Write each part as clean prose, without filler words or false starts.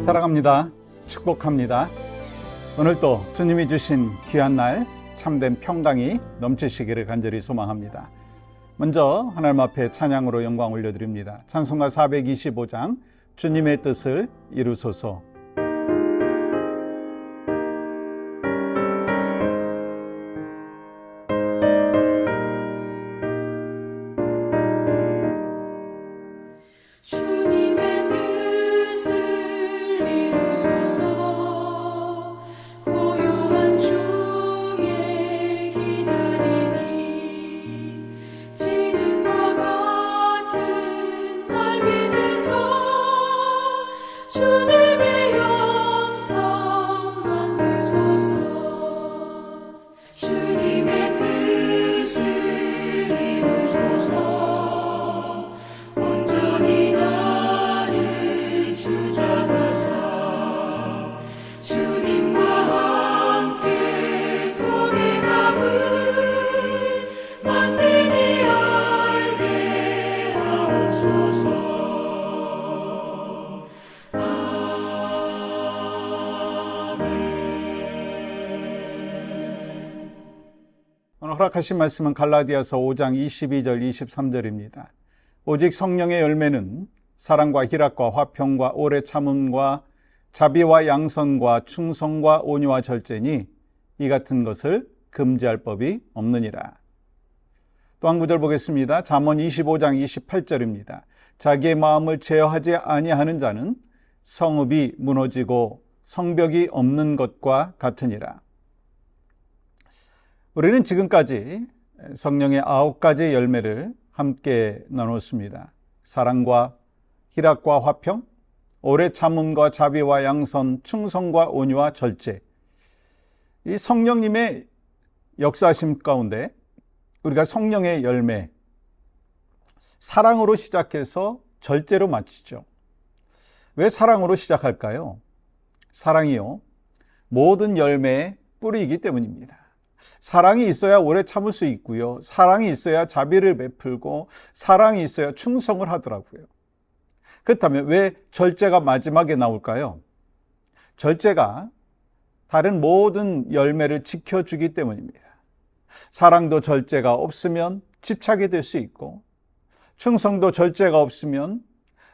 사랑합니다. 축복합니다. 오늘도 주님이 주신 귀한 날 참된 평강이 넘치시기를 간절히 소망합니다. 먼저 하나님 앞에 찬양으로 영광 올려드립니다. 찬송가 425장 주님의 뜻을 이루소서. 오늘 허락하신 말씀은 갈라디아서 5장 22절 23절입니다. 오직 성령의 열매는 사랑과 희락과 화평과 오래 참음과 자비와 양선과 충성과 온유와 절제니 이 같은 것을 금지할 법이 없느니라. 또 한 구절 보겠습니다. 잠언 25장 28절입니다. 자기의 마음을 제어하지 아니하는 자는 성읍이 무너지고 성벽이 없는 것과 같으니라. 우리는 지금까지 성령의 9가지 열매를 함께 나눴습니다. 사랑과 희락과 화평, 오래 참음과 자비와 양선, 충성과 온유와 절제. 이 성령님의 역사심 가운데 우리가 성령의 열매, 사랑으로 시작해서 절제로 마치죠. 왜 사랑으로 시작할까요? 사랑이요, 모든 열매의 뿌리이기 때문입니다. 사랑이 있어야 오래 참을 수 있고요. 사랑이 있어야 자비를 베풀고 사랑이 있어야 충성을 하더라고요. 그렇다면 왜 절제가 마지막에 나올까요? 절제가 다른 모든 열매를 지켜주기 때문입니다. 사랑도 절제가 없으면 집착이 될 수 있고, 충성도 절제가 없으면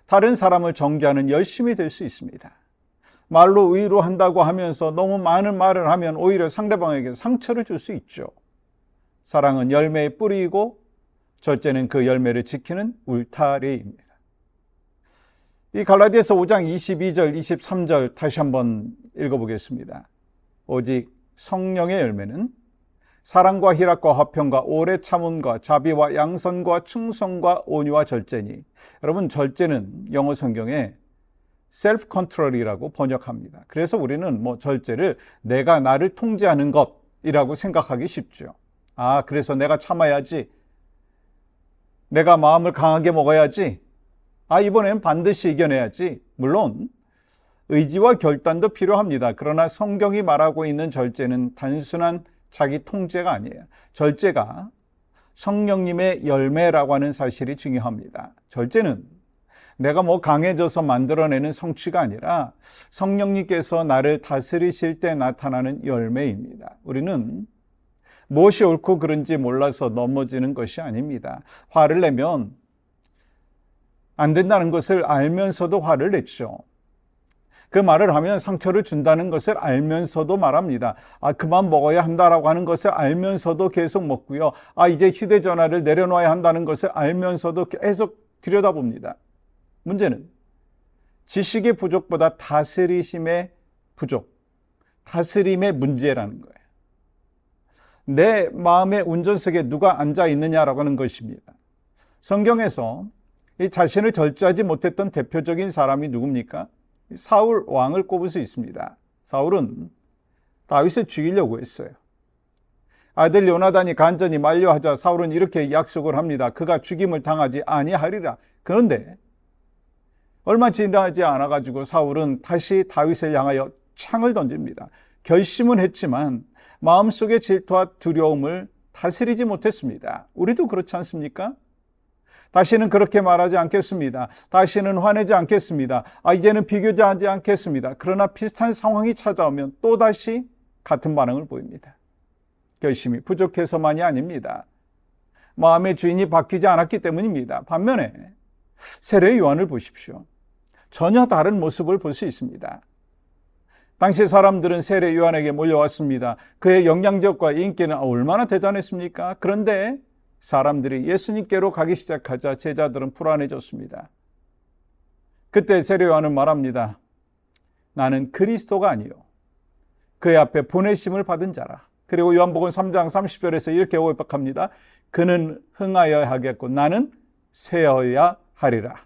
다른 사람을 정죄하는 열심이 될 수 있습니다. 말로 위로한다고 하면서 너무 많은 말을 하면 오히려 상대방에게 상처를 줄 수 있죠. 사랑은 열매의 뿌리이고 절제는 그 열매를 지키는 울타리입니다. 이 갈라디아서 5장 22절 23절 다시 한번 읽어보겠습니다. 오직 성령의 열매는 사랑과 희락과 화평과 오래 참음과 자비와 양선과 충성과 온유와 절제니. 여러분, 절제는 영어 성경에 셀프 컨트롤이라고 번역합니다. 그래서 우리는 절제를 내가 나를 통제하는 것이라고 생각하기 쉽죠. 그래서 내가 참아야지. 내가 마음을 강하게 먹어야지. 이번엔 반드시 이겨내야지. 물론 의지와 결단도 필요합니다. 그러나 성경이 말하고 있는 절제는 단순한 자기 통제가 아니에요. 절제가 성령님의 열매라고 하는 사실이 중요합니다. 절제는 내가 강해져서 만들어내는 성취가 아니라 성령님께서 나를 다스리실 때 나타나는 열매입니다. 우리는 무엇이 옳고 그른지 몰라서 넘어지는 것이 아닙니다. 화를 내면 안 된다는 것을 알면서도 화를 냈죠. 그 말을 하면 상처를 준다는 것을 알면서도 말합니다. 그만 먹어야 한다라고 하는 것을 알면서도 계속 먹고요. 이제 휴대전화를 내려놔야 한다는 것을 알면서도 계속 들여다봅니다. 문제는 지식의 부족보다 다스리심의 부족, 다스림의 문제라는 거예요. 내 마음의 운전석에 누가 앉아 있느냐라고 하는 것입니다. 성경에서 이 자신을 절제하지 못했던 대표적인 사람이 누굽니까? 사울 왕을 꼽을 수 있습니다. 사울은 다윗을 죽이려고 했어요. 아들 요나단이 간절히 만류하자 사울은 이렇게 약속을 합니다. 그가 죽임을 당하지 아니하리라. 그런데 얼마 지나지 않아가지고 사울은 다시 다윗을 향하여 창을 던집니다. 결심은 했지만 마음속의 질투와 두려움을 다스리지 못했습니다. 우리도 그렇지 않습니까? 다시는 그렇게 말하지 않겠습니다. 다시는 화내지 않겠습니다. 이제는 비교하지 않겠습니다. 그러나 비슷한 상황이 찾아오면 또다시 같은 반응을 보입니다. 결심이 부족해서만이 아닙니다. 마음의 주인이 바뀌지 않았기 때문입니다. 반면에 세례 요한을 보십시오. 전혀 다른 모습을 볼 수 있습니다. 당시 사람들은 세례 요한에게 몰려왔습니다. 그의 영향력과 인기는 얼마나 대단했습니까? 그런데 사람들이 예수님께로 가기 시작하자 제자들은 불안해졌습니다. 그때 세례 요한은 말합니다. 나는 그리스도가 아니요 그의 앞에 보내심을 받은 자라. 그리고 요한복음 3장 30절에서 이렇게 고백합니다. 그는 흥하여야 하겠고 나는 쇠하여야 하리라.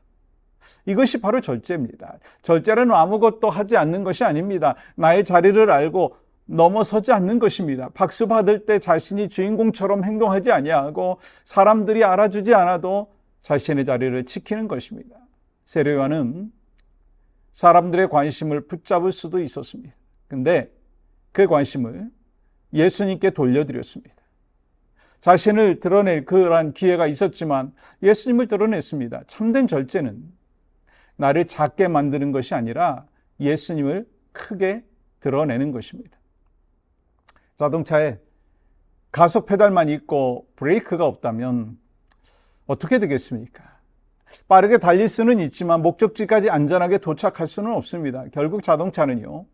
이것이 바로 절제입니다. 절제는 아무것도 하지 않는 것이 아닙니다. 나의 자리를 알고 넘어서지 않는 것입니다. 박수 받을 때 자신이 주인공처럼 행동하지 아니하고 사람들이 알아주지 않아도 자신의 자리를 지키는 것입니다. 세례 요한은 사람들의 관심을 붙잡을 수도 있었습니다. 근데 그 관심을 예수님께 돌려드렸습니다. 자신을 드러낼 그러한 기회가 있었지만 예수님을 드러냈습니다. 참된 절제는 나를 작게 만드는 것이 아니라 예수님을 크게 드러내는 것입니다. 자동차에 가속 페달만 있고 브레이크가 없다면 어떻게 되겠습니까? 빠르게 달릴 수는 있지만 목적지까지 안전하게 도착할 수는 없습니다. 결국 자동차는요,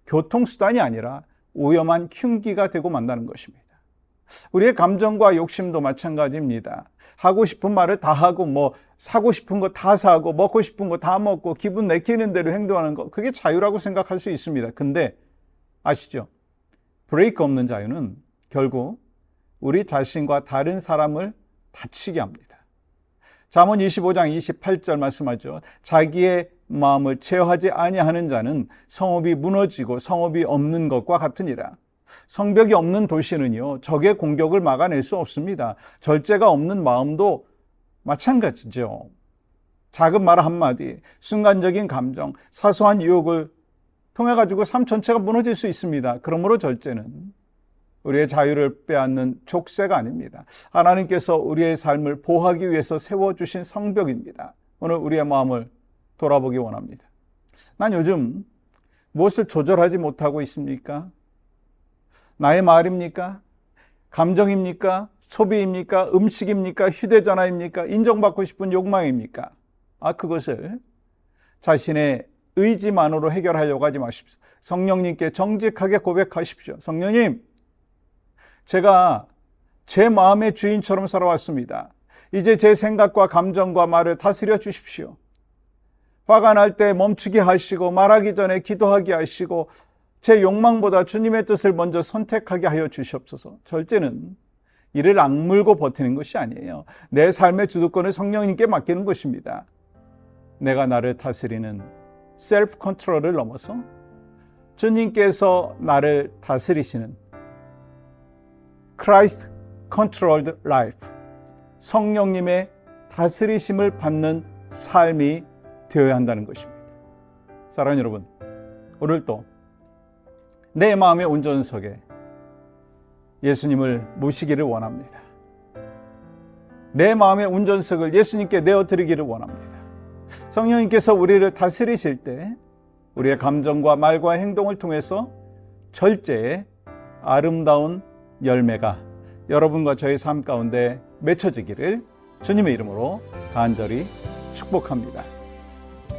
교통수단이 아니라 오염한 흉기가 되고 만다는 것입니다. 우리의 감정과 욕심도 마찬가지입니다. 하고 싶은 말을 다 하고 사고 싶은 거 다 사고 먹고 싶은 거 다 먹고 기분 내키는 대로 행동하는 거, 그게 자유라고 생각할 수 있습니다. 근데 아시죠? 브레이크 없는 자유는 결국 우리 자신과 다른 사람을 다치게 합니다. 잠언 25장 28절 말씀하죠. 자기의 마음을 제어하지 아니하는 자는 성읍이 무너지고 성읍이 없는 것과 같으니라. 성벽이 없는 도시는요, 적의 공격을 막아낼 수 없습니다. 절제가 없는 마음도 마찬가지죠. 작은 말 한마디, 순간적인 감정, 사소한 유혹을 통해 가지고 삶 전체가 무너질 수 있습니다. 그러므로 절제는 우리의 자유를 빼앗는 족쇄가 아닙니다. 하나님께서 우리의 삶을 보호하기 위해서 세워주신 성벽입니다. 오늘 우리의 마음을 돌아보기 원합니다. 난 요즘 무엇을 조절하지 못하고 있습니까? 나의 말입니까? 감정입니까? 소비입니까? 음식입니까? 휴대전화입니까? 인정받고 싶은 욕망입니까? 그것을 자신의 의지만으로 해결하려고 하지 마십시오. 성령님께 정직하게 고백하십시오. 성령님, 제가 제 마음의 주인처럼 살아왔습니다. 이제 제 생각과 감정과 말을 다스려 주십시오. 화가 날 때 멈추게 하시고 말하기 전에 기도하게 하시고 제 욕망보다 주님의 뜻을 먼저 선택하게 하여 주시옵소서. 절제는 이를 악물고 버티는 것이 아니에요. 내 삶의 주도권을 성령님께 맡기는 것입니다. 내가 나를 다스리는 셀프 컨트롤을 넘어서 주님께서 나를 다스리시는 Christ controlled life, 성령님의 다스리심을 받는 삶이 되어야 한다는 것입니다. 사랑하는 여러분, 오늘도 내 마음의 운전석에 예수님을 모시기를 원합니다. 내 마음의 운전석을 예수님께 내어드리기를 원합니다. 성령님께서 우리를 다스리실 때 우리의 감정과 말과 행동을 통해서 절제의 아름다운 열매가 여러분과 저의 삶 가운데 맺혀지기를 주님의 이름으로 간절히 축복합니다.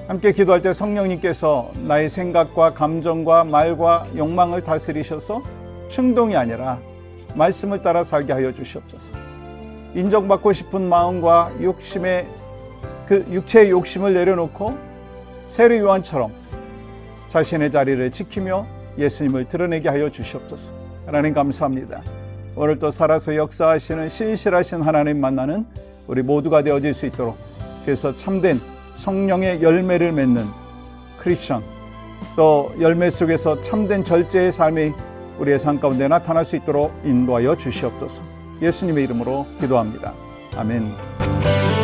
함께 기도할 때 성령님께서 나의 생각과 감정과 말과 욕망을 다스리셔서 충동이 아니라 말씀을 따라 살게 하여 주시옵소서. 인정받고 싶은 마음과 욕심의 그 육체의 욕심을 내려놓고 세례 요한처럼 자신의 자리를 지키며 예수님을 드러내게 하여 주시옵소서. 하나님 감사합니다. 오늘 또 살아서 역사하시는 신실하신 하나님 만나는 우리 모두가 되어질 수 있도록, 그래서 참된 성령의 열매를 맺는 크리스천, 또 열매 속에서 참된 절제의 삶이 우리의 삶 가운데 나타날 수 있도록 인도하여 주시옵소서. 예수님의 이름으로 기도합니다. 아멘.